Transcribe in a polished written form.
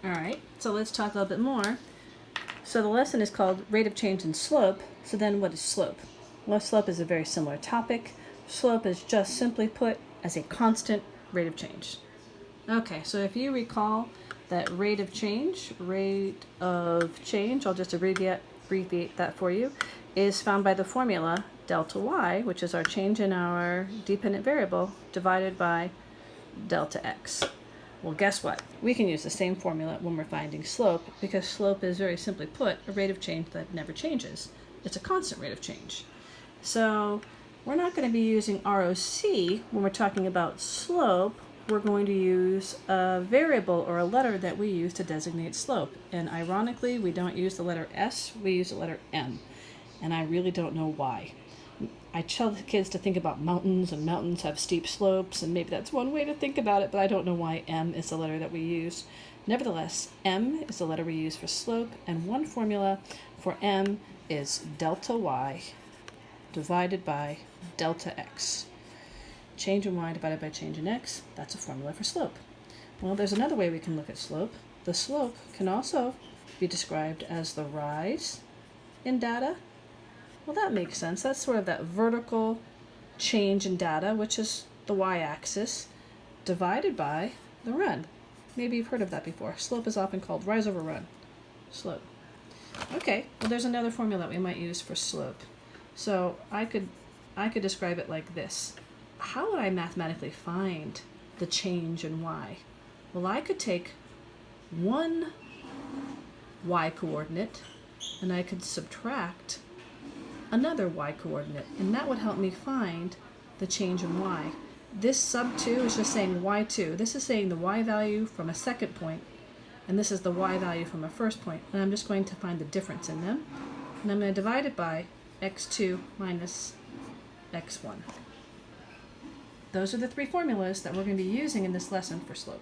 All right, so let's talk a little bit more. So the lesson is called rate of change in slope. So then what is slope? Well, slope is a very similar topic. Slope is just simply put as a constant rate of change. Okay, so if you recall that rate of change, I'll just abbreviate that for you, is found by the formula delta y, which is our change in our dependent variable, divided by delta x. Well, guess what? We can use the same formula when we're finding slope, because slope is very simply put a rate of change that never changes. It's a constant rate of change. So we're not going to be using ROC when we're talking about slope. We're going to use a variable or a letter that we use to designate slope. And ironically, we don't use the letter S, we use the letter M. And I really don't know why. I tell the kids to think about mountains, and mountains have steep slopes, and maybe that's one way to think about it, but I don't know why M is the letter that we use. Nevertheless, M is the letter we use for slope, and one formula for M is delta y divided by delta x. Change in y divided by change in x, that's a formula for slope. Well, there's another way we can look at slope. The slope can also be described as the rise in data. Well, that makes sense. That's sort of that vertical change in data, which is the y-axis, divided by the run. Maybe you've heard of that before. Slope is often called rise over run. Slope. Okay, well, there's another formula that we might use for slope. So I could describe it like this. How would I mathematically find the change in y? Well, I could take one y-coordinate and I could subtract another y-coordinate, and that would help me find the change in y. This sub 2 is just saying y2. This is saying the y value from a second point, and this is the y value from a first point, and I'm just going to find the difference in them, and I'm going to divide it by x2 minus x1. Those are the three formulas that we're going to be using in this lesson for slope.